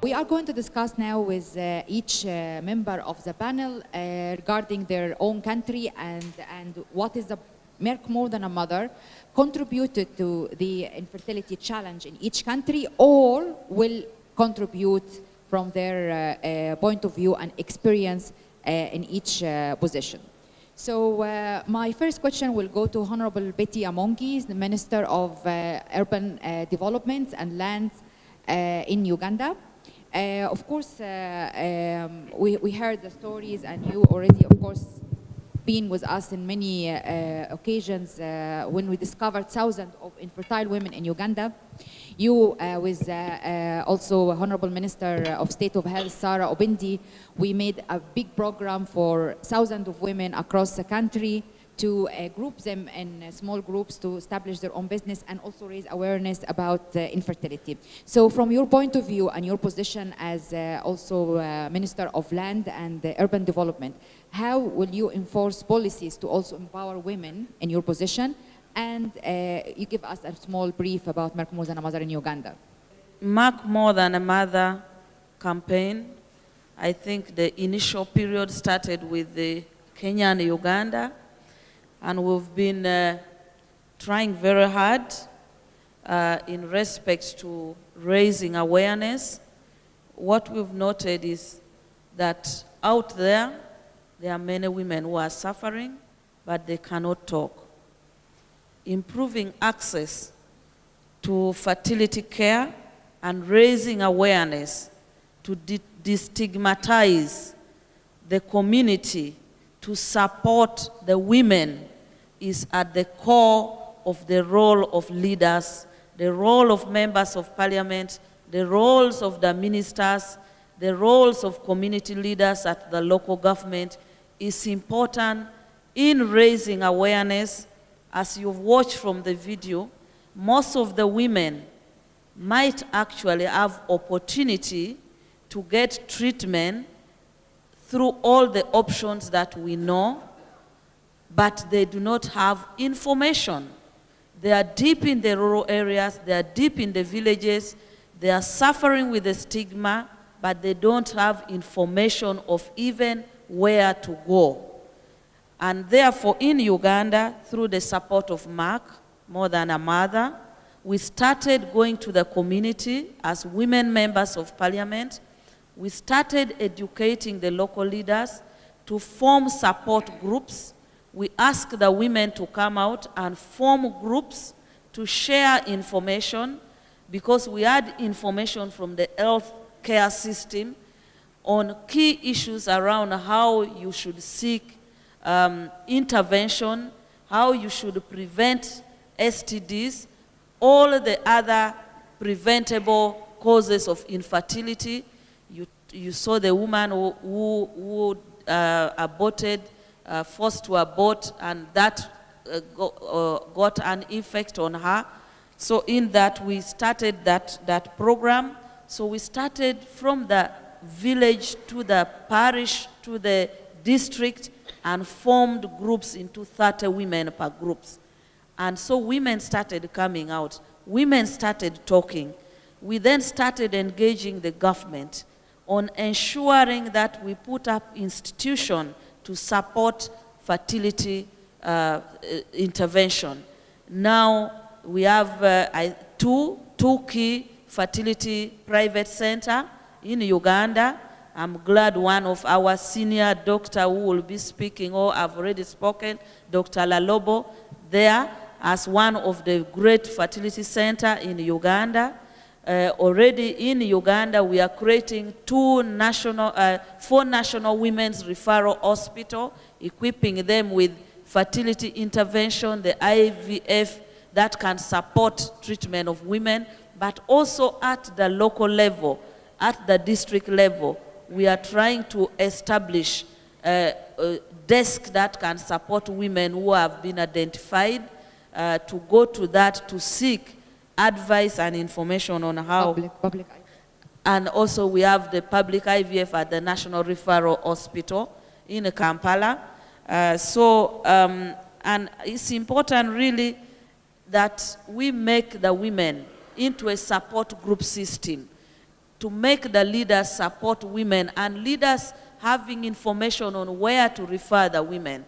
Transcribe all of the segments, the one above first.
We are going to discuss now with each member of the panel regarding their own country and what is the Merck More Than a Mother contributed to the infertility challenge in each country or will contribute from their point of view and experience in each position. So my first question will go to Honorable Betty Amongi, the Minister of Urban Development and Lands in Uganda. Of course, we heard the stories and you already, of course, been with us in many occasions when we discovered thousands of infertile women in Uganda. You, with also Honorable Minister of State of Health, Sarah Obendi, we made a big program for thousands of women across the country to group them in small groups to establish their own business and also raise awareness about infertility. So from your point of view and your position as also Minister of Land and Urban Development, how will you enforce policies to also empower women in your position? And you give us a small brief about Merck More Than a Mother in Uganda. Merck More Than a Mother campaign, I think the initial period started with the Kenya and Uganda, and we've been trying very hard in respect to raising awareness. What we've noted is that out there are many women who are suffering, but they cannot talk. Improving access to fertility care and raising awareness to destigmatize the community, to support the women is at the core of the role of leaders, the role of members of parliament, the roles of the ministers, the roles of community leaders at the local government is important in raising awareness. As you've watched from the video, most of the women might actually have opportunity to get treatment through all the options that we know, but they do not have information. They are deep in the rural areas, they are deep in the villages, they are suffering with the stigma, but they don't have information of even where to go. And therefore, in Uganda, through the support of Merck, More Than a Mother, we started going to the community as women members of parliament. We started educating the local leaders to form support groups. We asked the women to come out and form groups to share information because we had information from the health care system on key issues around how you should seek intervention, how you should prevent STDs, all the other preventable causes of infertility. You saw the woman who aborted, forced to abort, and that got an effect on her. So in that, we started that program. So we started from the village to the parish to the district and formed groups into 30 women per groups. And so women started coming out. Women started talking. We then started engaging the government on ensuring that we put up institutions to support fertility intervention. Now we have two key fertility private centers in Uganda. I'm glad one of our senior doctor who will be speaking, or have already spoken, Dr. Lalobo, there as one of the great fertility centers in Uganda. Already in Uganda, we are creating 4 national women's referral hospitals, equipping them with fertility intervention, the IVF that can support treatment of women, but also at the local level, at the district level, we are trying to establish a desk that can support women who have been identified to go to that to seek advice and information on how. Public. And also we have the public IVF at the National Referral Hospital in Kampala. And it's important really that we make the women into a support group system. to make the leaders support women and leaders having information on where to refer the women.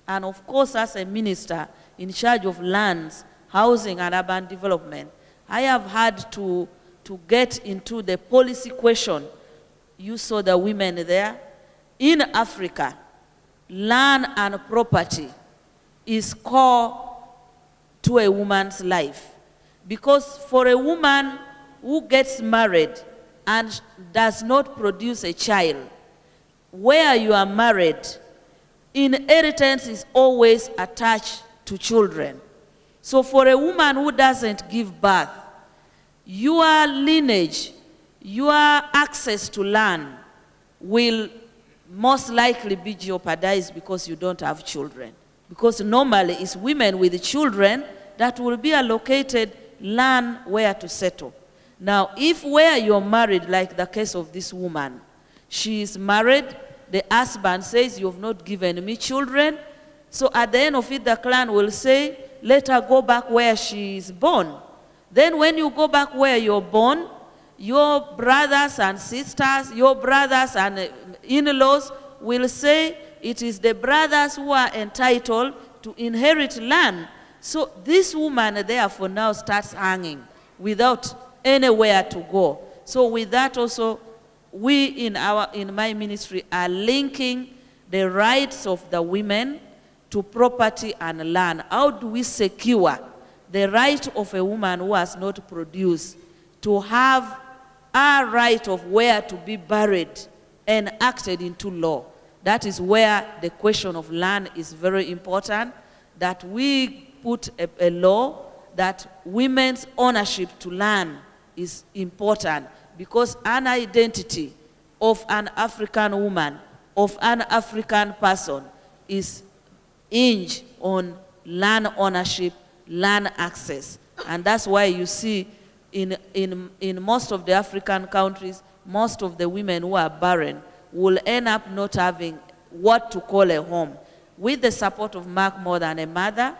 And of course, as a minister in charge of lands, housing, and urban development, I have had to get into the policy question. You saw the women there. In Africa, land and property is core to a woman's life. Because for a woman who gets married and does not produce a child, where you are married, inheritance is always attached to children. So for a woman who doesn't give birth, your lineage, your access to land will most likely be jeopardized because you don't have children. Because normally it's women with children that will be allocated land where to settle. Now, if where you're married, like the case of this woman, she is married, the husband says, "You have not given me children," so at the end of it, the clan will say, "Let her go back where she is born." Then when you go back where you're born, your brothers and sisters, your brothers and in-laws will say it is the brothers who are entitled to inherit land. So this woman therefore now starts hanging without anywhere to go. So with that also, we in my ministry are linking the rights of the women to property and land. How do we secure the right of a woman who has not produced to have a right of where to be buried and acted into law? That is where the question of land is very important, that we put a law that women's ownership to land is important, because an identity of an African woman, of an African person, is hinged on land ownership, land access. And that's why you see in most of the African countries, most of the women who are barren will end up not having what to call a home. With the support of Merck More Than a Mother,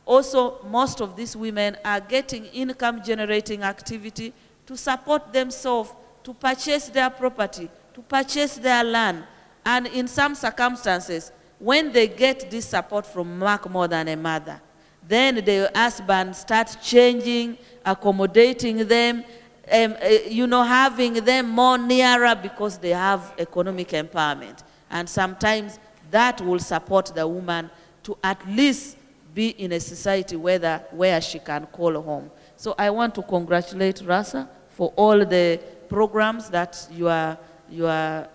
also most of these women are getting income generating activity to support themselves, to purchase their property, to purchase their land. And in some circumstances, when they get this support from Merck More Than a Mother, then the husband starts changing, accommodating them, having them more nearer because they have economic empowerment. And sometimes that will support the woman to at least be in a society where she can call home. So I want to congratulate Rasha for all the programs that you are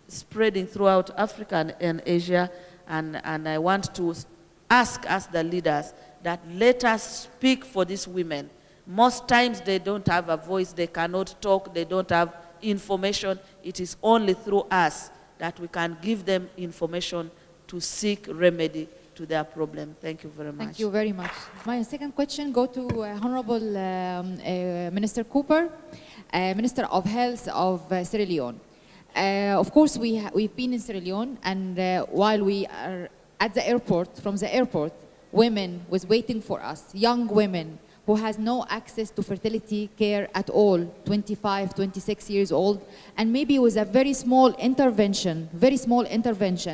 spreading throughout Africa and Asia. And I want to ask us, the leaders, that let us speak for these women. Most times they don't have a voice, they cannot talk, they don't have information. It is only through us that we can give them information to seek remedy to their problem. Thank you very much. Thank you very much. My second question goes to Honorable Minister Cooper, Minister of Health of Sierra Leone. Of course, we've been in Sierra Leone, and while we are at the airport, from the airport, women was waiting for us, young women who has no access to fertility care at all, 25, 26 years old, and maybe with a very small intervention,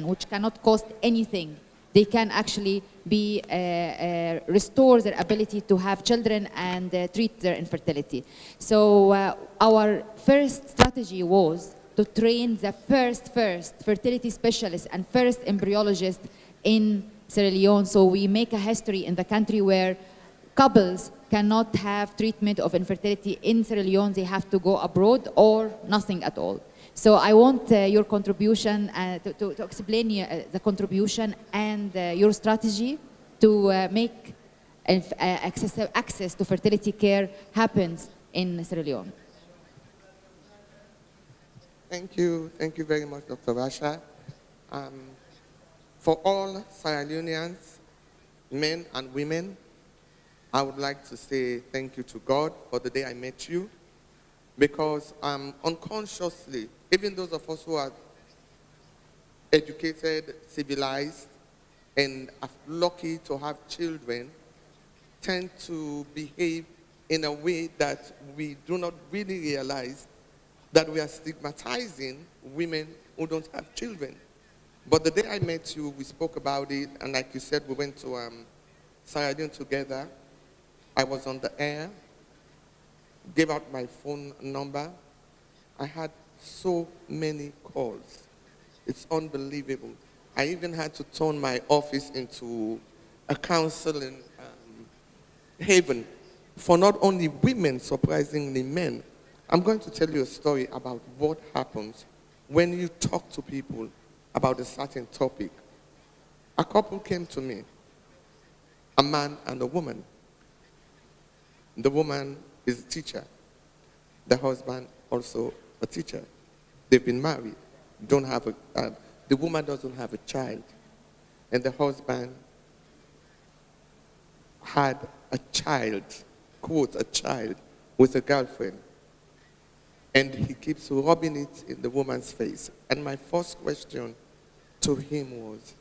which cannot cost anything, they can actually be restore their ability to have children and treat their infertility. So our first strategy was to train the first fertility specialist and first embryologist in Sierra Leone. So we make a history in the country where couples cannot have treatment of infertility in Sierra Leone. They have to go abroad or nothing at all. So I want your contribution to explain the contribution and your strategy to make access to fertility care happens in Sierra Leone. Thank you very much, Dr. Rasha. For all Sierra Leoneans, men and women, I would like to say thank you to God for the day I met you, because unconsciously, even those of us who are educated, civilized, and are lucky to have children, tend to behave in a way that we do not really realize that we are stigmatizing women who don't have children. But the day I met you, we spoke about it, and like you said, we went to Sierra Leone together. I was on the air, gave out my phone number. I had so many calls. It's unbelievable. I even had to turn my office into a counseling haven for not only women, surprisingly men. I'm going to tell you a story about what happens when you talk to people about a certain topic. A couple came to me, a man and a woman. The woman is a teacher. The husband also a teacher. They've been married, don't have the woman doesn't have a child, and the husband had a child, quote, a child, with a girlfriend. And he keeps rubbing it in the woman's face. And my first question to him was,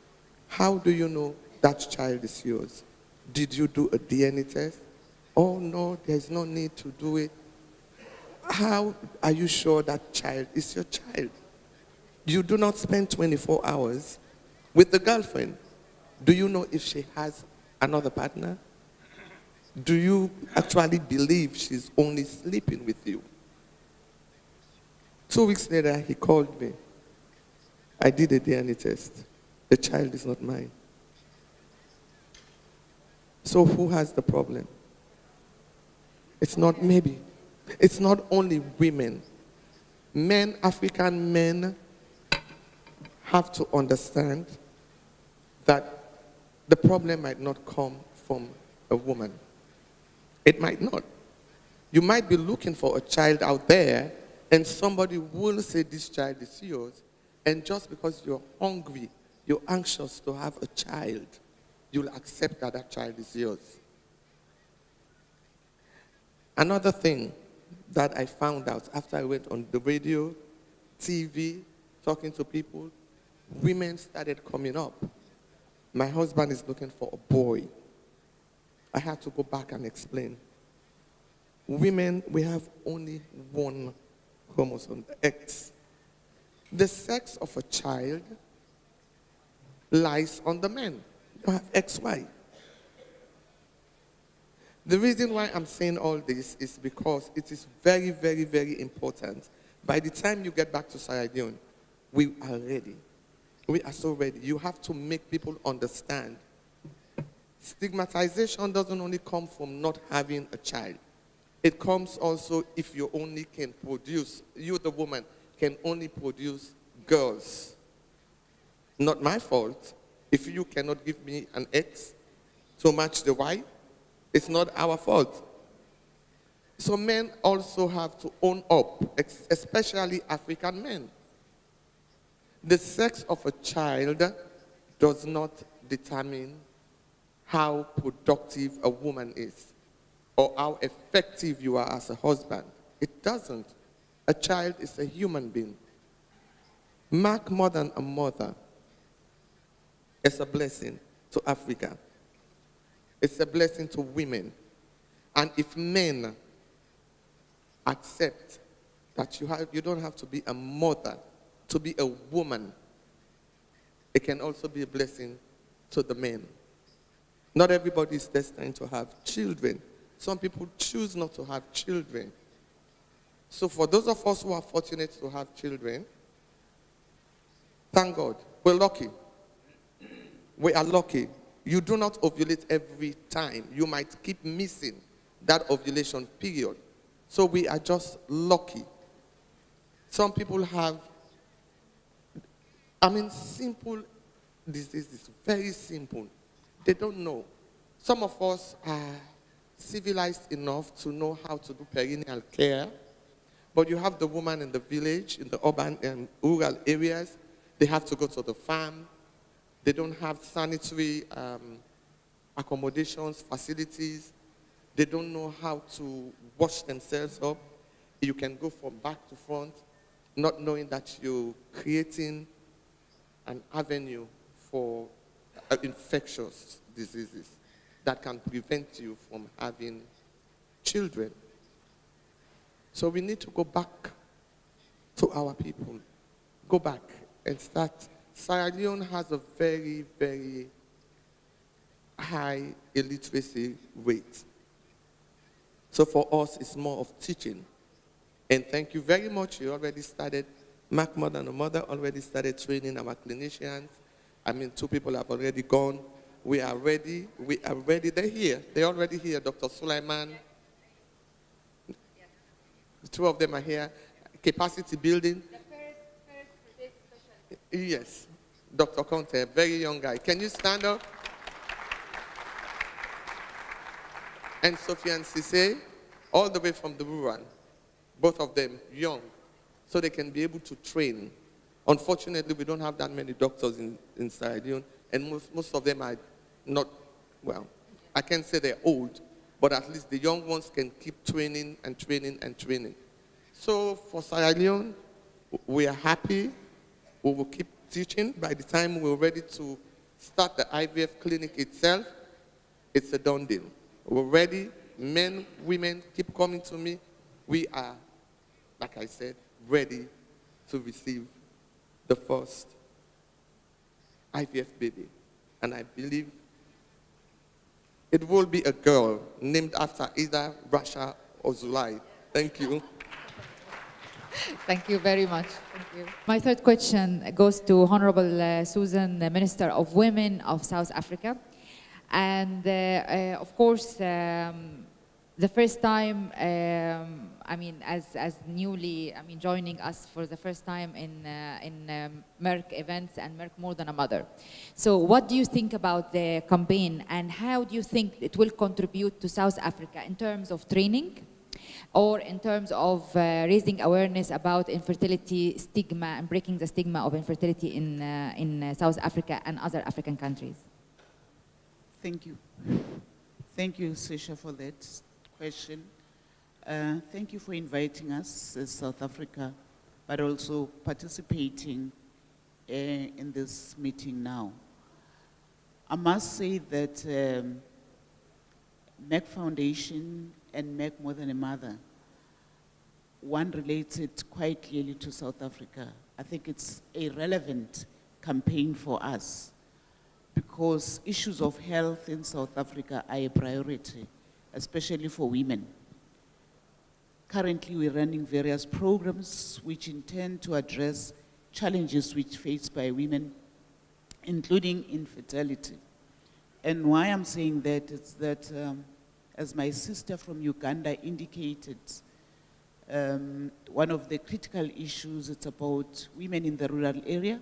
how do you know that child is yours? Did you do a DNA test? Oh no, there's no need to do it. How are you sure that child is your child? You do not spend 24 hours with the girlfriend. Do you know if she has another partner? Do you actually believe she's only sleeping with you? 2 weeks later, he called me. I did a DNA test. The child is not mine. So who has the problem? It's not maybe. It's not only women. Men, African men, have to understand that the problem might not come from a woman. It might not. You might be looking for a child out there, and somebody will say this child is yours, and just because you're hungry, you're anxious to have a child, you'll accept that that child is yours. Another thing that I found out after I went on the radio, TV, talking to people, women started coming up. My husband is looking for a boy. I had to go back and explain. Women, we have only one chromosome, the X. The sex of a child lies on the men. You have XY. The reason why I'm saying all this is because it is very, very, very important. By the time you get back to Sierra Leone, we are ready. We are so ready. You have to make people understand. Stigmatization doesn't only come from not having a child. It comes also if you only can produce, you the woman, can only produce girls. Not my fault. If you cannot give me an X to match the Y, it's not our fault. So men also have to own up, especially African men. The sex of a child does not determine how productive a woman is or how effective you are as a husband. It doesn't. A child is a human being. Mark more than a mother. It's a blessing to Africa. It's a blessing to women. And if men accept that you don't have to be a mother to be a woman, it can also be a blessing to the men. Not everybody is destined to have children. Some people choose not to have children. So for those of us who are fortunate to have children, thank God, we're lucky. We are lucky. You do not ovulate every time. You might keep missing that ovulation period. So we are just lucky. Some people have, simple diseases, very simple. They don't know. Some of us are civilized enough to know how to do perineal care, but you have the woman in the village, in the urban and rural areas, they have to go to the farm. They don't have sanitary accommodations, facilities. They don't know how to wash themselves up. You can go from back to front, not knowing that you're creating an avenue for infectious diseases that can prevent you from having children. So we need to go back to our people. Go back and start. Sierra Leone has a very, very high illiteracy rate. So for us, it's more of teaching. And thank you very much. You already started, Merck More Than a Mother already started training our clinicians. I mean, 2 people have already gone. We are ready. They're here. They're already here. Dr. Sulaiman. The 2 of them are here. Capacity building. The first specialist. Yes. Dr. Conte, a very young guy. Can you stand up? And Sofiane Sisse, all the way from the rural. Both of them young, so they can be able to train. Unfortunately, we don't have that many doctors in Sierra Leone, and most of them are not, well, I can't say they're old, but at least the young ones can keep training and training and training. So for Sierra Leone, we are happy. We will keep teaching. By the time we're ready to start the IVF clinic itself, it's a done deal. We're ready. Men, women, keep coming to me. We are, like I said, ready to receive the first IVF baby. And I believe it will be a girl named after either Rasha or Zulai. Thank you. Thank you very much. Thank you. My third question goes to Honorable Susan, the Minister of Women of South Africa. And of course, the first time, as newly, joining us for the first time in Merck events and Merck More Than a Mother. So what do you think about the campaign, and how do you think it will contribute to South Africa in terms of training, or in terms of raising awareness about infertility stigma and breaking the stigma of infertility in South Africa and other African countries? Thank you. Thank you, Sisha, for that question. Thank you for inviting us as South Africa, but also participating in this meeting now. I must say that Merck Foundation and Merck More Than a Mother, one relates it quite clearly to South Africa. I think it's a relevant campaign for us, because issues of health in South Africa are a priority, especially for women. Currently, we're running various programs which intend to address challenges which faced by women, including infertility. And why I'm saying that is that, as my sister from Uganda indicated, one of the critical issues, it's about women in the rural area,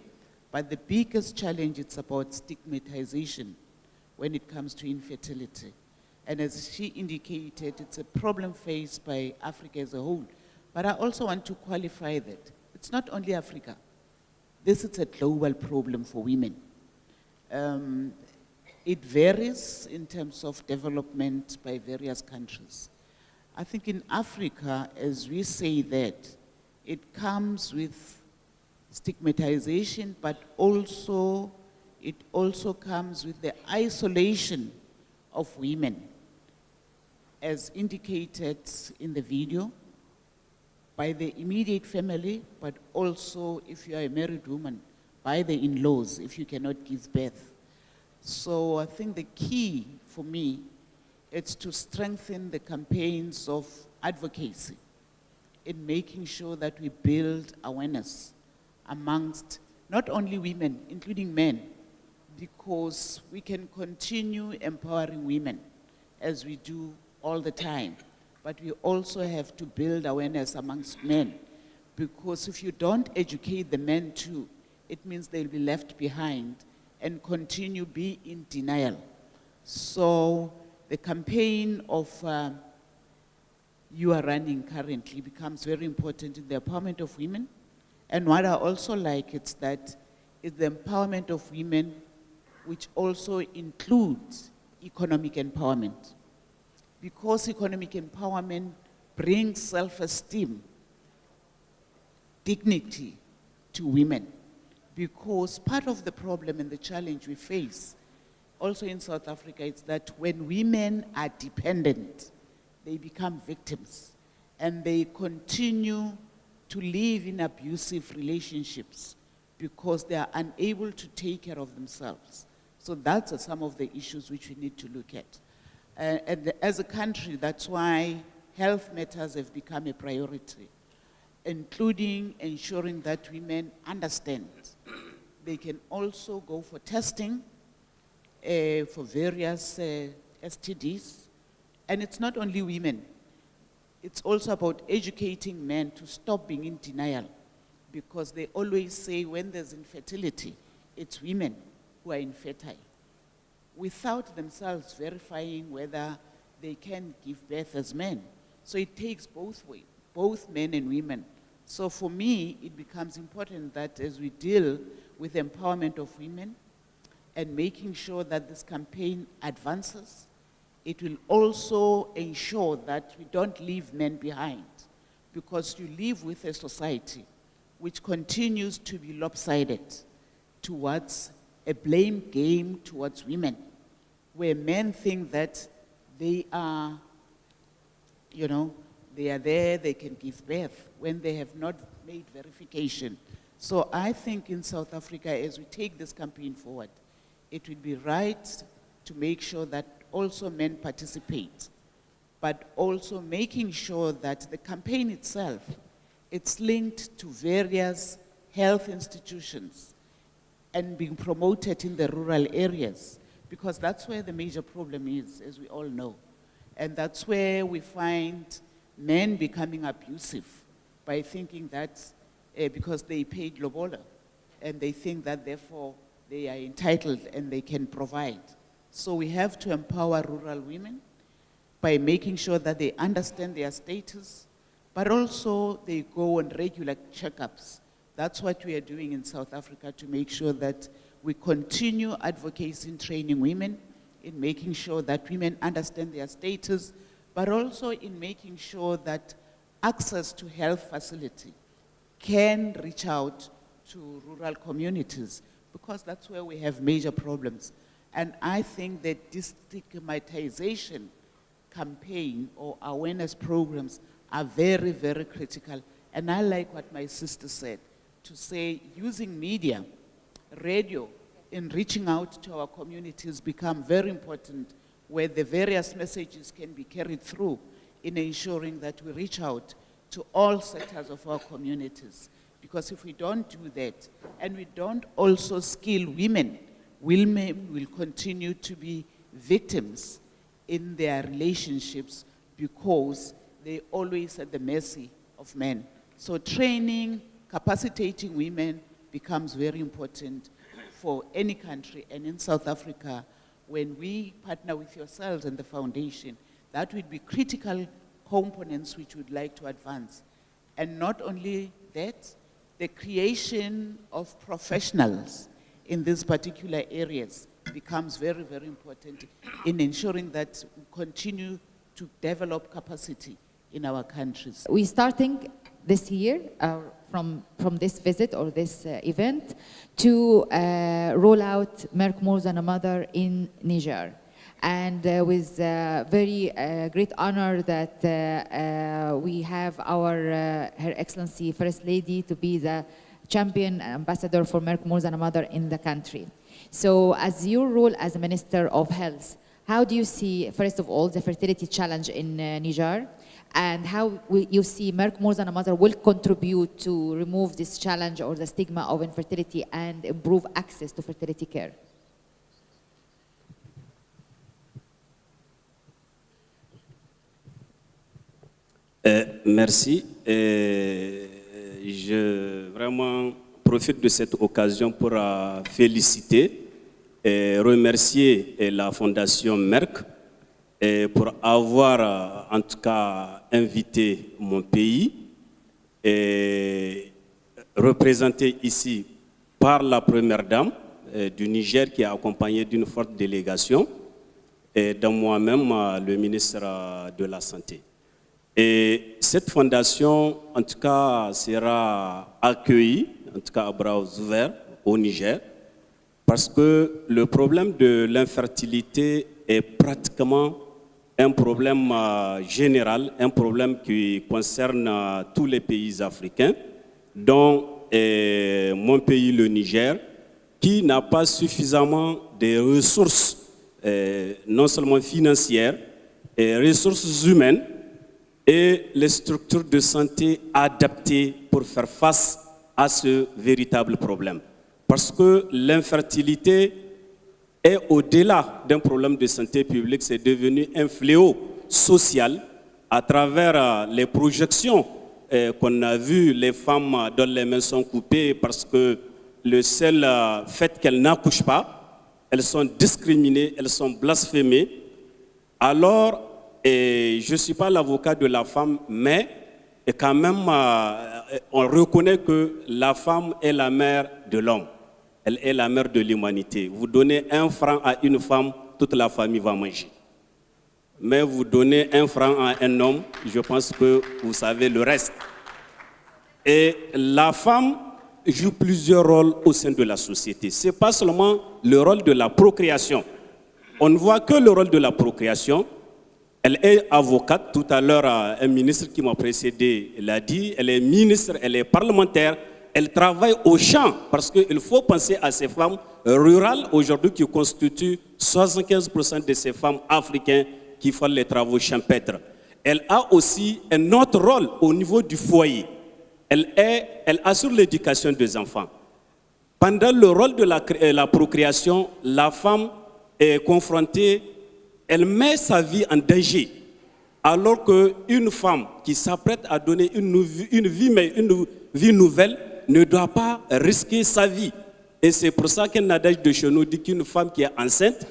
but the biggest challenge, it's about stigmatization when it comes to infertility. And as she indicated, it's a problem faced by Africa as a whole. But I also want to qualify that it's not only Africa. This is a global problem for women. It varies in terms of development by various countries. I think in Africa, as we say that, it comes with stigmatization, but also, it also comes with the isolation of women, as indicated in the video, by the immediate family, but also, if you are a married woman, by the in-laws, if you cannot give birth. So I think the key for me is to strengthen the campaigns of advocacy in making sure that we build awareness amongst not only women, including men, because we can continue empowering women as we do all the time. But we also have to build awareness amongst men, because if you don't educate the men too, it means they'll be left behind and continue be in denial. So the campaign of you are running currently becomes very important in the empowerment of women. And what I also like is that it's the empowerment of women, which also includes economic empowerment. Because economic empowerment brings self-esteem, dignity to women. Because part of the problem and the challenge we face also in South Africa is that when women are dependent, they become victims, and they continue to live in abusive relationships because they are unable to take care of themselves. So that's some of the issues which we need to look at. And as a country, that's why health matters have become a priority, including ensuring that women understand they can also go for testing for various STDs. And it's not only women. It's also about educating men to stop being in denial, because they always say when there's infertility, it's women who are infertile, without themselves verifying whether they can give birth as men. So it takes both ways, both men and women. So for me, it becomes important that as we deal with the empowerment of women and making sure that this campaign advances, it will also ensure that we don't leave men behind, because you live with a society which continues to be lopsided towards a blame game towards women, where men think that they are, you know, they are there, they can give birth, when they have not made verification. So I think in South Africa, as we take this campaign forward, it would be right to make sure that also men participate, but also making sure that the campaign itself, it's linked to various health institutions and being promoted in the rural areas, because that's where the major problem is, as we all know. And that's where we find men becoming abusive by thinking that because they paid lobola, and they think that therefore they are entitled and they can provide. So we have to empower rural women by making sure that they understand their status, but also they go on regular checkups. That's what we are doing in South Africa to make sure that we continue advocacy in training women, in making sure that women understand their status, but also in making sure that access to health facility can reach out to rural communities, because that's where we have major problems. And I think that destigmatization campaign or awareness programs are very, very critical. And I like what my sister said, to say using media, radio, in reaching out to our communities become very important, where the various messages can be carried through in ensuring that we reach out to all sectors of our communities. Because if we don't do that, and we don't also skill women, women will continue to be victims in their relationships because they're always at the mercy of men. So training, capacitating women becomes very important for any country. And in South Africa, when we partner with yourselves and the foundation, that would be critical components which we'd like to advance. And not only that, the creation of professionals in these particular areas becomes very, very important in ensuring that we continue to develop capacity in our countries. We're starting this year from this visit or this event to roll out Merck More Than a Mother in Niger. And with very great honor that we have our Her Excellency First Lady to be the champion ambassador for Merck More Than a Mother in the country. So as your role as a Minister of Health, how do you see, first of all, the fertility challenge in Niger, and how you see Merck More Than a Mother will contribute to remove this challenge or the stigma of infertility and improve access to fertility care? Merci. Je vraiment profite de cette occasion pour féliciter et remercier la Fondation Merck pour avoir en tout cas invité mon pays et représenté ici par la Première Dame du Niger qui est accompagnée d'une forte délégation et dans moi-même le ministre de la Santé. Et cette fondation, en tout cas, sera accueillie, en tout cas à bras ouverts, au Niger, parce que le problème de l'infertilité est pratiquement un problème général, un problème qui concerne tous les pays africains, dont mon pays, le Niger, qui n'a pas suffisamment de ressources, non seulement financières, et ressources humaines, et les structures de santé adaptées pour faire face à ce véritable problème. Parce que l'infertilité est au-delà d'un problème de santé publique, c'est devenu un fléau social à travers les projections qu'on a vues, les femmes dont les mains sont coupées parce que le seul fait qu'elles n'accouchent pas, elles sont discriminées, elles sont blasphémées. Alors, je ne suis pas l'avocat de la femme, mais quand même, on reconnaît que la femme est la mère de l'homme. Elle est la mère de l'humanité. Vous donnez 1 franc à une femme, toute la famille va manger. Mais vous donnez 1 franc à un homme, je pense que vous savez le reste. Et la femme joue plusieurs rôles au sein de la société. Ce n'est pas seulement le rôle de la procréation. On ne voit que le rôle de la procréation. Elle est avocate. Tout à l'heure, un ministre qui m'a précédé l'a dit. Elle est ministre, elle est parlementaire. Elle travaille au champ parce qu'il faut penser à ces femmes rurales aujourd'hui qui constituent 75% de ces femmes africaines qui font les travaux champêtres. Elle a aussi un autre rôle au niveau du foyer. Elle assure l'éducation des enfants. Pendant le rôle de la procréation, la femme est confrontée, elle met sa vie en danger. Alors qu'une femme qui s'apprête à donner une vie nouvelle ne doit pas risquer sa vie. Et c'est pour ça qu'un adage de chez nous dit qu'une femme qui est enceinte,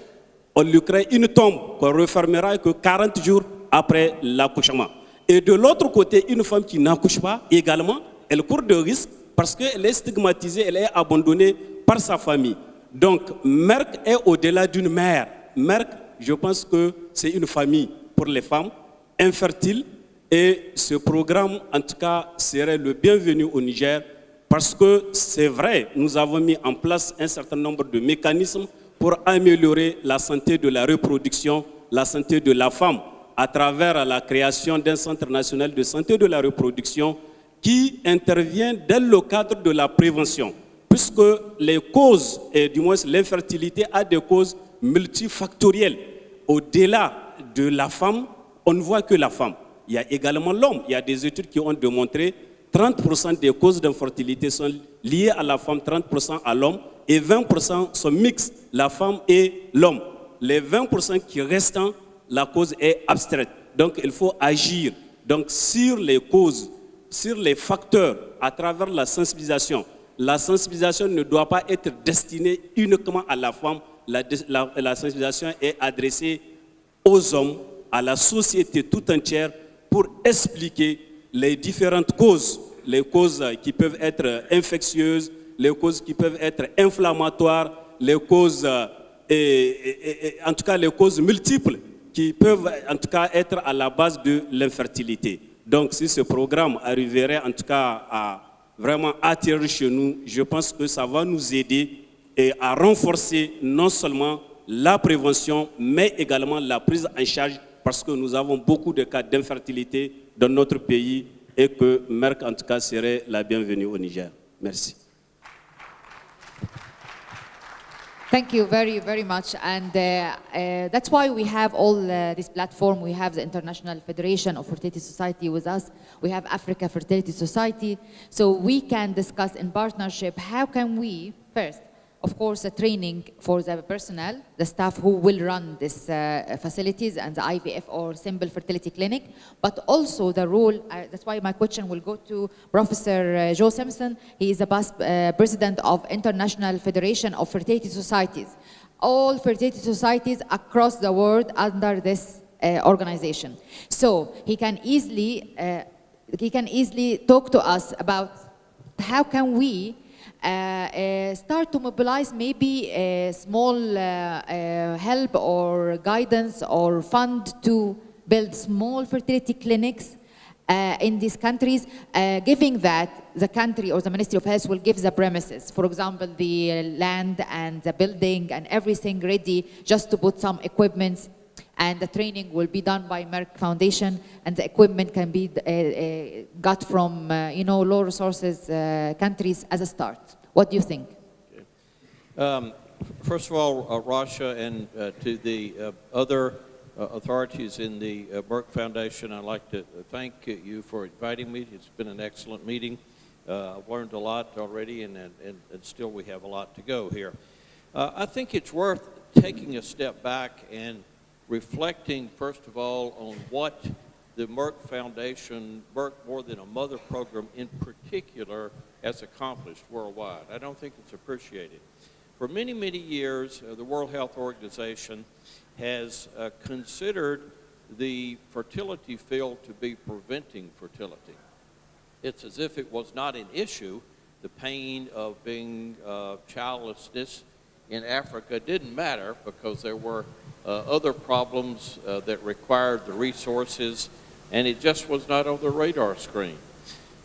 on lui crée une tombe qu'on refermera que 40 jours après l'accouchement. Et de l'autre côté, une femme qui n'accouche pas, également, elle court de risques parce qu'elle est stigmatisée, elle est abandonnée par sa famille. Donc, Merck est au-delà d'une mère. Merck, je pense que c'est une famille pour les femmes infertiles. Et ce programme, en tout cas, serait le bienvenu au Niger parce que c'est vrai, nous avons mis en place un certain nombre de mécanismes pour améliorer la santé de la reproduction, la santé de la femme, à travers la création d'un centre national de santé de la reproduction qui intervient dans le cadre de la prévention, puisque les causes, et du moins l'infertilité a des causes multifactorielles. Au-delà de la femme, on ne voit que la femme. Il y a également l'homme. Il y a des études qui ont démontré 30% des causes d'infertilité sont liées à la femme, 30% à l'homme, et 20% sont mixtes, la femme et l'homme. Les 20% qui restent, la cause est abstraite. Donc, il faut agir donc, sur les causes, sur les facteurs, à travers la sensibilisation. La sensibilisation ne doit pas être destinée uniquement à la femme. La sensibilisation est adressée aux hommes, à la société tout entière, pour expliquer les différentes causes, les causes qui peuvent être infectieuses, les causes qui peuvent être inflammatoires, les causes, en tout cas les causes multiples qui peuvent en tout cas être à la base de l'infertilité. Donc si ce programme arriverait en tout cas à vraiment atterrir chez nous, je pense que ça va nous aider et à renforcer non seulement la prévention, mais également la prise en charge, parce que nous avons beaucoup de cas d'infertilité dans notre pays et que Merck, en tout cas, serait la bienvenue au Niger. Merci. Thank you very, very much. And that's why we have all this platform. We have the International Federation of Fertility Society with us. We have Africa Fertility Society. So we can discuss in partnership how can we, first, of course, a training for the personnel, the staff who will run these facilities and the IVF or simple fertility clinic, but also the role, that's why my question will go to Professor Leigh Simpson. He is the past president of International Federation of Fertility Societies. All fertility societies across the world under this organization. So he can easily talk to us about how can we start to mobilize maybe a small help or guidance or fund to build small fertility clinics in these countries, giving that the country or the Ministry of Health will give the premises, for example, the land and the building and everything ready just to put some equipment. and the training will be done by Merck Foundation, and the equipment can be got from low resources countries as a start. What do you think? First of all, Rasha, and to the other authorities in the Merck Foundation, I'd like to thank you for inviting me. It's been an excellent meeting. I've learned a lot already, and still we have a lot to go here. I think it's worth taking a step back and reflecting, first of all, on what the Merck Foundation, Merck More Than a Mother program in particular, has accomplished worldwide. I don't think it's appreciated. For many, many years, the World Health Organization has considered the fertility field to be preventing fertility. It's as if it was not an issue. The pain of being childlessness in Africa didn't matter because there were other problems that required the resources, and it just was not on the radar screen.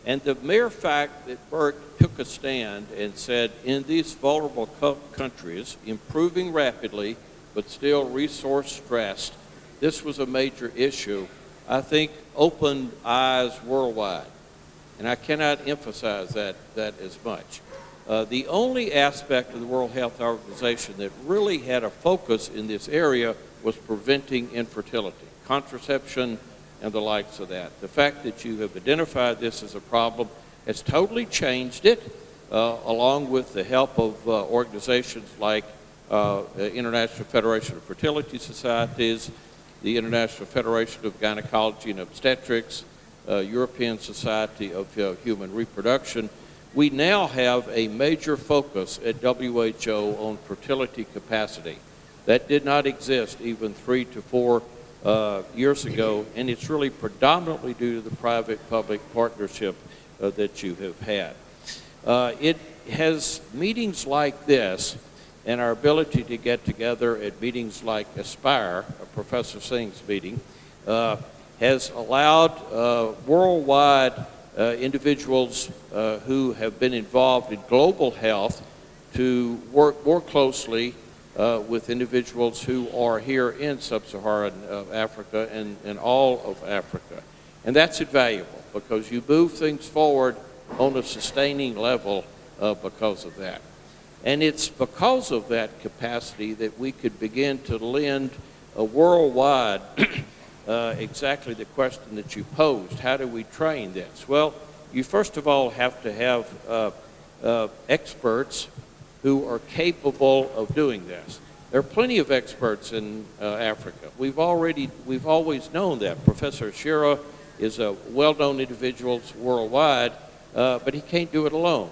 And the mere fact that Merck took a stand and said, in these vulnerable countries, improving rapidly, but still resource stressed, this was a major issue, I think opened eyes worldwide. And I cannot emphasize that as much. The only aspect of the World Health Organization that really had a focus in this area was preventing infertility, contraception, and the likes of that. The fact that you have identified this as a problem has totally changed it, along with the help of organizations like the International Federation of Fertility Societies, the International Federation of Gynecology and Obstetrics, European Society of Human Reproduction. We now have a major focus at WHO on fertility capacity. That did not exist even 3 to 4 years ago, and it's really predominantly due to the private-public partnership that you have had. It has meetings like this, and our ability to get together at meetings like Aspire, Professor Singh's meeting, has allowed worldwide individuals who have been involved in global health to work more closely with individuals who are here in sub-Saharan Africa and all of Africa. And that's invaluable because you move things forward on a sustaining level because of that. And it's because of that capacity that we could begin to lend worldwide exactly the question that you posed. How do we train this? Well, you first of all have to have experts who are capable of doing this. There are plenty of experts in Africa. We've always known that. Professor Ashiru is a well-known individual worldwide, but he can't do it alone.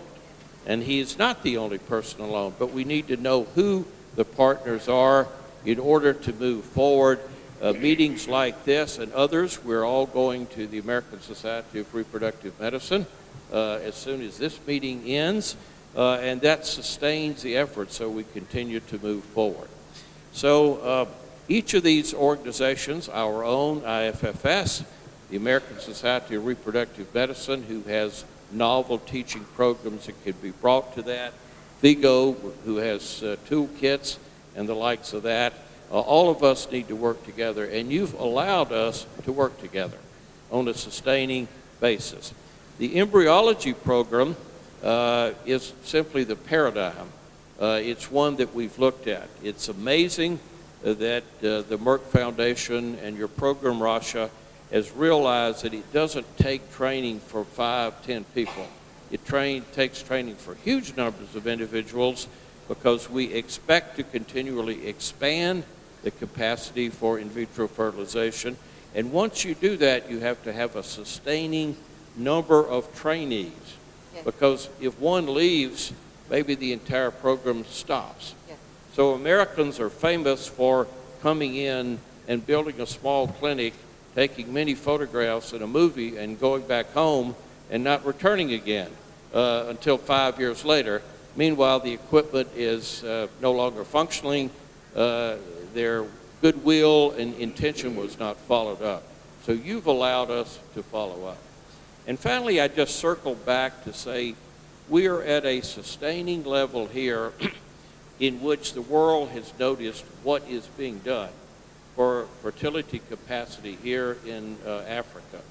And he's not the only person alone, but we need to know who the partners are in order to move forward. Meetings like this and others, we're all going to the American Society of Reproductive Medicine as soon as this meeting ends, and that sustains the effort so we continue to move forward. So each of these organizations, our own IFFS, the American Society of Reproductive Medicine, who has novel teaching programs that could be brought to that, FIGO, who has toolkits and the likes of that, all of us need to work together, and you've allowed us to work together on a sustaining basis. The embryology program is simply the paradigm. It's one that we've looked at. It's amazing that the Merck Foundation and your program, Rasha, has realized that it doesn't take training for 5, 10 people. It takes training for huge numbers of individuals because we expect to continually expand the capacity for in vitro fertilization. And once you do that, you have to have a sustaining number of trainees. Yes. Because if one leaves, maybe the entire program stops. Yes. So Americans are famous for coming in and building a small clinic, taking many photographs in a movie and going back home and not returning again until 5 years later. Meanwhile, the equipment is no longer functioning. Their goodwill and intention was not followed up. So you've allowed us to follow up. And finally, I just circled back to say we are at a sustaining level here in which the world has noticed what is being done. for fertility capacity here in Africa.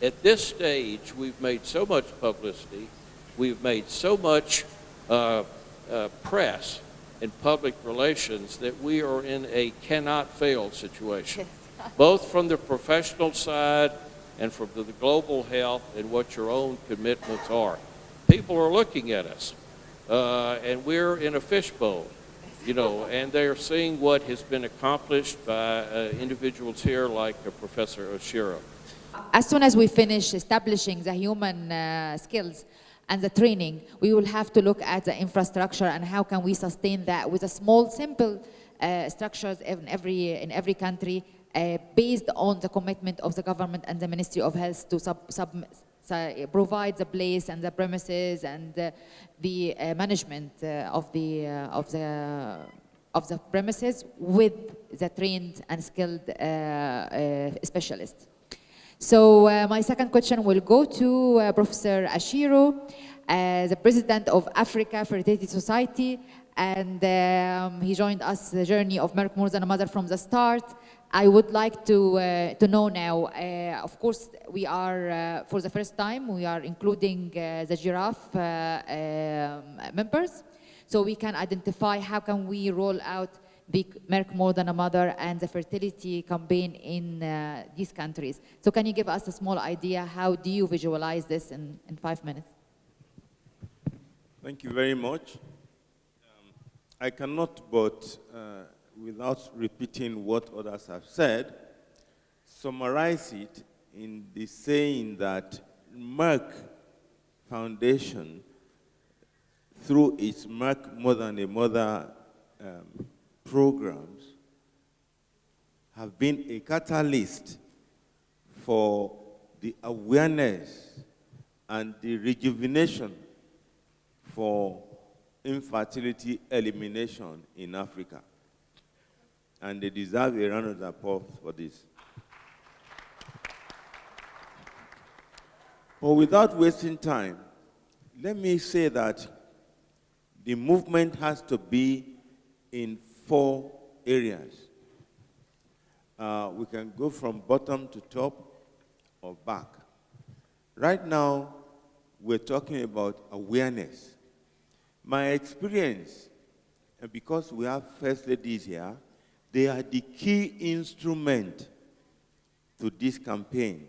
At this stage, we've made so much publicity, we've made so much press and public relations that we are in a cannot fail situation, both from the professional side and from the global health and what your own commitments are. People are looking at us, and we're in a fishbowl, you know, and they're seeing what has been accomplished by individuals here like Professor Ashiru. As soon as we finish establishing the human skills and the training, we will have to look at the infrastructure and how can we sustain that with a small, simple structures in every country, based on the commitment of the government and the Ministry of Health to provide the place and the premises and the management of the premises with the trained and skilled specialists. So my second question will go to Professor Ashiru, the President of Africa Fertility Society, and he joined us the journey of Merck More Than a Mother from the start. I would like to know now, of course, we are, for the first time, we are including the giraffe members, so we can identify how can we roll out the Merck More Than a Mother and the fertility campaign in these countries. So can you give us a small idea, how do you visualize this in 5 minutes? Thank you very much. I cannot but, without repeating what others have said, summarize it in the saying that Merck Foundation, through its Merck More Than a Mother programs, have been a catalyst for the awareness and the rejuvenation for infertility elimination in Africa. And they deserve a round of applause for this. But without wasting time, let me say that the movement has to be in 4 areas. We can go from bottom to top or back. Right now, we're talking about awareness. My experience, and because we have first ladies here, they are the key instrument to this campaign,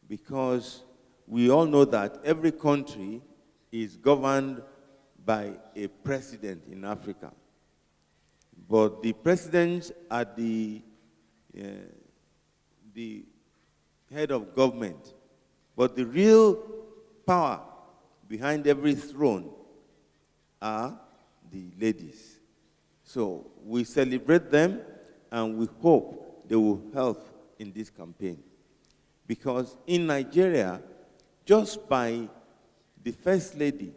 because we all know that every country is governed by a president in Africa. But the presidents are the head of government. But the real power behind every throne are the ladies. So we celebrate them and we hope they will help in this campaign. Because in Nigeria, just by the First Lady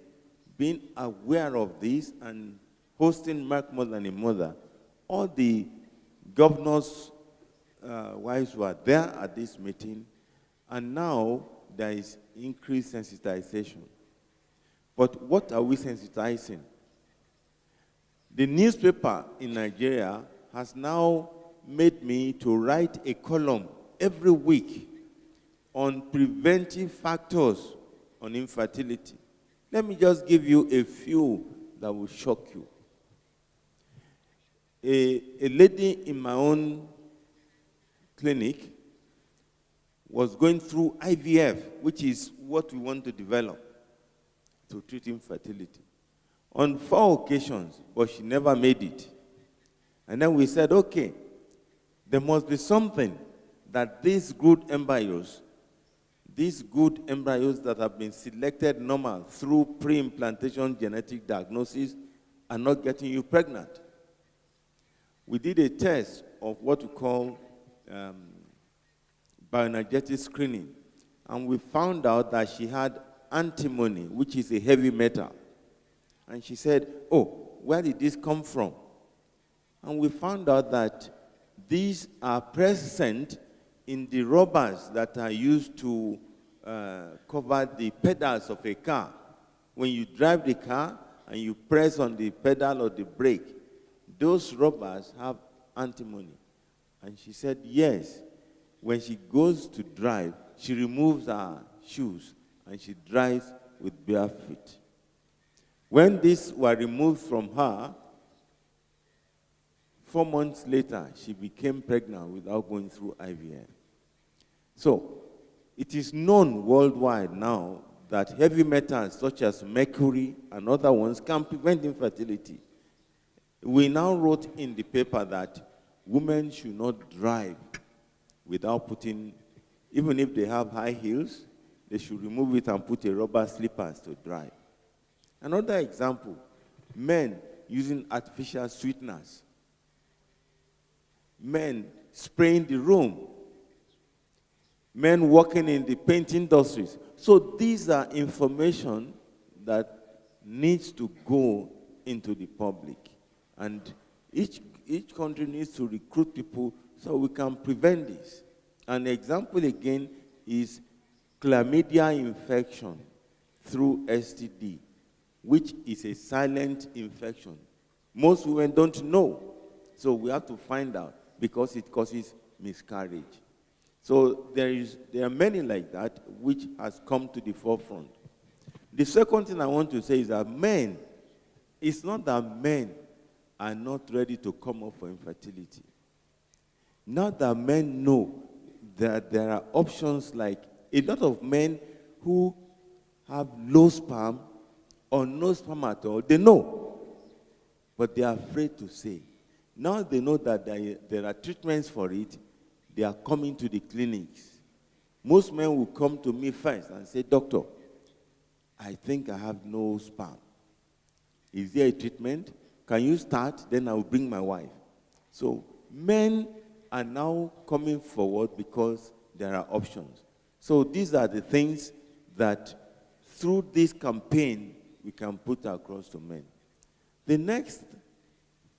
being aware of this and hosting Merck More Than a Mother, all the governors' wives were there at this meeting, and now there is increased sensitization. But what are we sensitizing? The newspaper in Nigeria has now made me to write a column every week on preventive factors on infertility. Let me just give you a few that will shock you. A lady in my own clinic was going through IVF, which is what we want to develop to treat infertility, on 4 occasions, but she never made it. And then we said, okay, there must be something that these good embryos that have been selected normal through pre-implantation genetic diagnosis are not getting you pregnant. We did a test of what we call bioenergetic screening, and we found out that she had antimony, which is a heavy metal. And she said, oh, where did this come from? And we found out that these are present in the rubbers that are used to cover the pedals of a car. When you drive the car and you press on the pedal or the brake, those rubbers have antimony. And she said, yes. When she goes to drive, she removes her shoes and she drives with bare feet. When these were removed from her, 4 months later, she became pregnant without going through IVF. So, it is known worldwide now that heavy metals such as mercury and other ones can prevent infertility. We now wrote in the paper that women should not drive without putting, even if they have high heels, they should remove it and put a rubber slippers to drive. Another example, men using artificial sweeteners. Men spraying the room. Men working in the paint industries. So these are information that needs to go into the public. And each country needs to recruit people so we can prevent this. An example again is chlamydia infection through STD, which is a silent infection. Most women don't know. So we have to find out because it causes miscarriage. So there are many like that which has come to the forefront. The second thing I want to say is that men, it's not that men are not ready to come up for infertility. Now that men know that there are options, like a lot of men who have low sperm or no sperm at all, they know, but they are afraid to say. Now they know that there are treatments for it, they are coming to the clinics. Most men will come to me first and say, doctor, I think I have no sperm. Is there a treatment? Can you start? Then I will bring my wife. So men are now coming forward because there are options. So these are the things that through this campaign we can put across to men. The next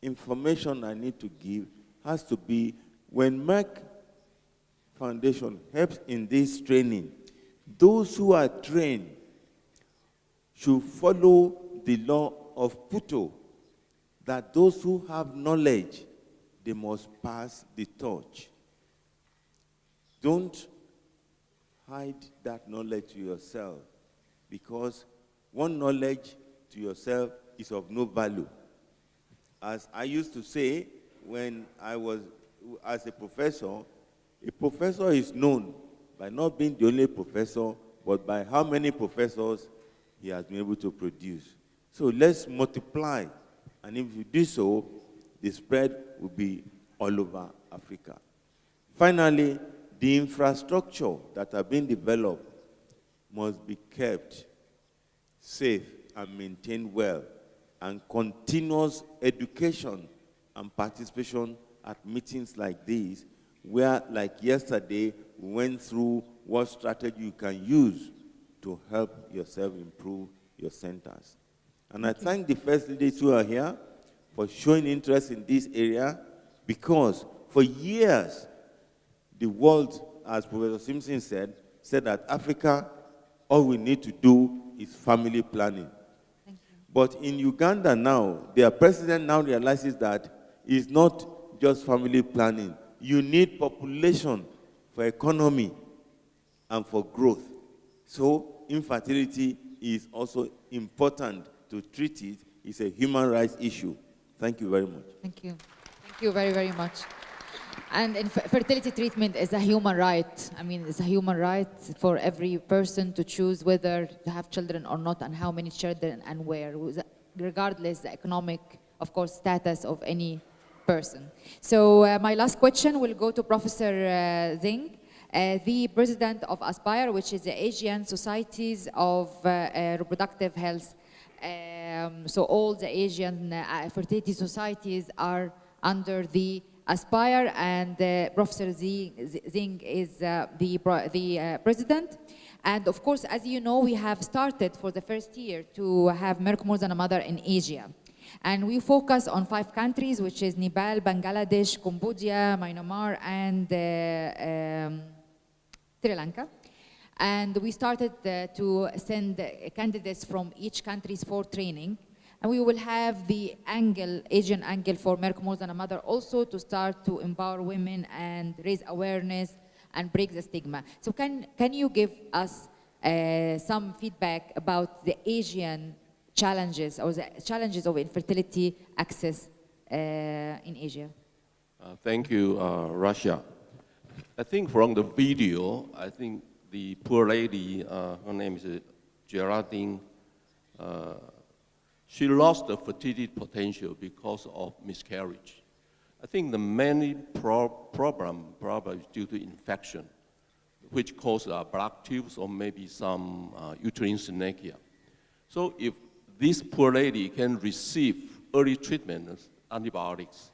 information I need to give has to be when Merck Foundation helps in this training, those who are trained should follow the law of Puto, that those who have knowledge, they must pass the torch. Don't hide that knowledge to yourself, because one knowledge to yourself is of no value. As I used to say when I was as a professor is known by not being the only professor, but by how many professors he has been able to produce. So let's multiply, and if you do so, the spread will be all over Africa. Finally, the infrastructure that are being developed must be kept safe and maintained well, and continuous education and participation at meetings like these, where, like yesterday, we went through what strategy you can use to help yourself improve your centers. And I thank the first ladies who are here for showing interest in this area, because for years, the world, as Professor Simpson said that Africa, all we need to do is family planning. But in Uganda now, their president now realizes that it's not just family planning. You need population for economy and for growth. So infertility is also important to treat it. It's a human rights issue. Thank you very much. Thank you. Thank you very, very much. And fertility treatment is a human right. I mean, it's a human right for every person to choose whether to have children or not, and how many children and where, regardless the economic, of course, status of any person. So my last question will go to Professor Tzeng, the president of ASPIRE, which is the Asian Societies of Reproductive Health. So all the Asian fertility societies are under the ASPIRE, and Professor Tzeng is the president. And of course, as you know, we have started for the first year to have Merck More Than a Mother in Asia. And we focus on 5 countries, which is Nepal, Bangladesh, Cambodia, Myanmar, and Sri Lanka. And we started to send candidates from each country for training. And we will have the Asian angle for Merck More Than a Mother also to start to empower women and raise awareness and break the stigma. So can you give us some feedback about the Asian challenges or the challenges of infertility access in Asia? Thank you, Rasha. I think from the video, I think the poor lady, her name is Geraldine, she lost the fertility potential because of miscarriage. I think the main problem is due to infection, which causes blood tubes or maybe some uterine synechia. So if this poor lady can receive early treatment, antibiotics,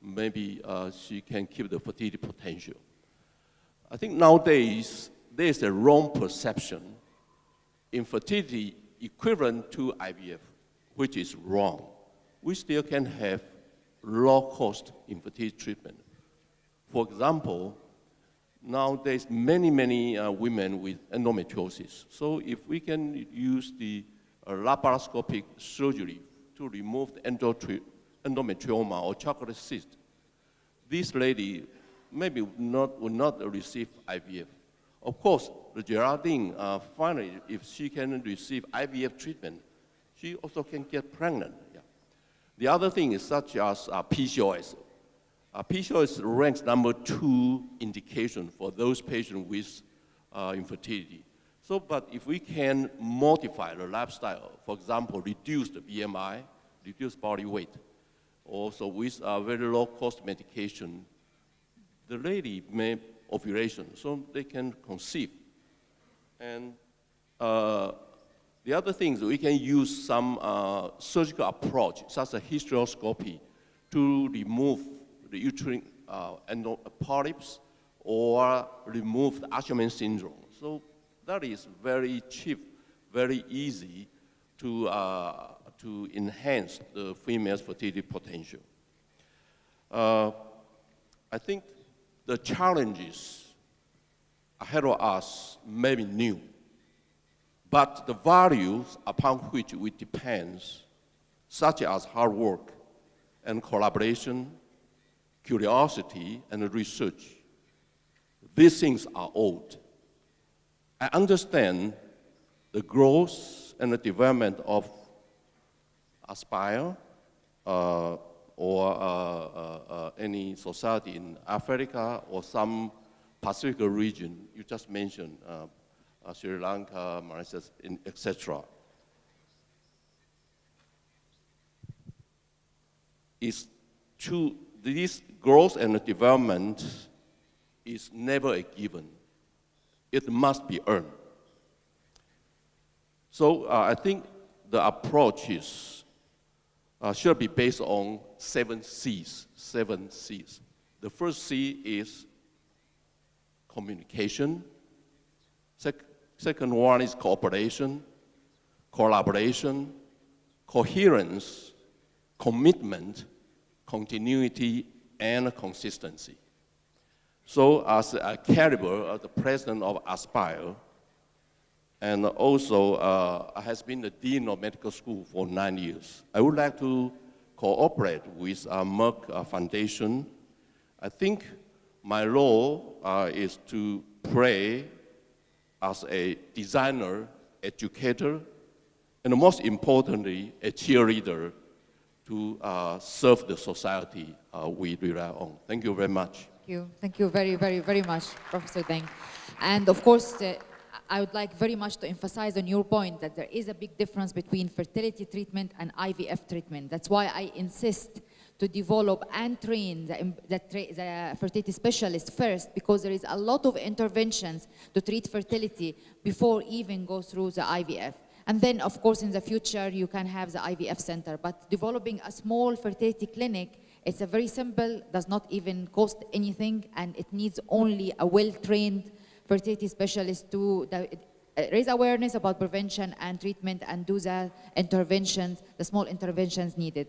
maybe she can keep the fertility potential. I think nowadays there's a wrong perception. Infertility equivalent to IVF, which is wrong. We still can have low-cost infertility treatment. For example, nowadays many women with endometriosis. So if we can use the laparoscopic surgery to remove the endometrioma or chocolate cyst, this lady maybe will not receive IVF. Of course, the Geraldine, finally, if she can receive IVF treatment, she also can get pregnant. Yeah. The other thing is such as PCOS. PCOS ranks #2 indication for those patients with infertility. So, but if we can modify the lifestyle, for example, reduce the BMI, reduce body weight, also with very low-cost medication, the lady may ovulation, so they can conceive. And the other things, we can use some surgical approach, such as hysteroscopy, to remove the uterine polyps or remove the Asherman syndrome. So that is very cheap, very easy to enhance the female's fertility potential. I think the challenges ahead of us may be new, but the values upon which we depend, such as hard work and collaboration, curiosity and research, these things are old. I understand the growth and the development of Aspire or any society in Africa or some Pacific region. You just mentioned Sri Lanka, Mauritius, etc. Is true. This growth and development is never a given. It must be earned. So I think the approaches should be based on 7 C's. 7 C's. The first C is communication. Second one is cooperation, collaboration, coherence, commitment, continuity, and consistency. So as a caliber, the president of Aspire, and also has been the dean of medical school for 9 years, I would like to cooperate with Merck Foundation. I think my role is to pray as a designer, educator, and most importantly, a cheerleader to serve the society we rely on. Thank you very much. Thank you. Thank you very, very, very much, Professor Tzeng. And of course, I would like very much to emphasize on your point that there is a big difference between fertility treatment and IVF treatment. That's why I insist to develop and train the fertility specialists first, because there is a lot of interventions to treat fertility before even go through the IVF. And then, of course, in the future, you can have the IVF center. But developing a small fertility clinic, it's a very simple, does not even cost anything, and it needs only a well-trained fertility specialist to raise awareness about prevention and treatment and do the interventions, the small interventions needed.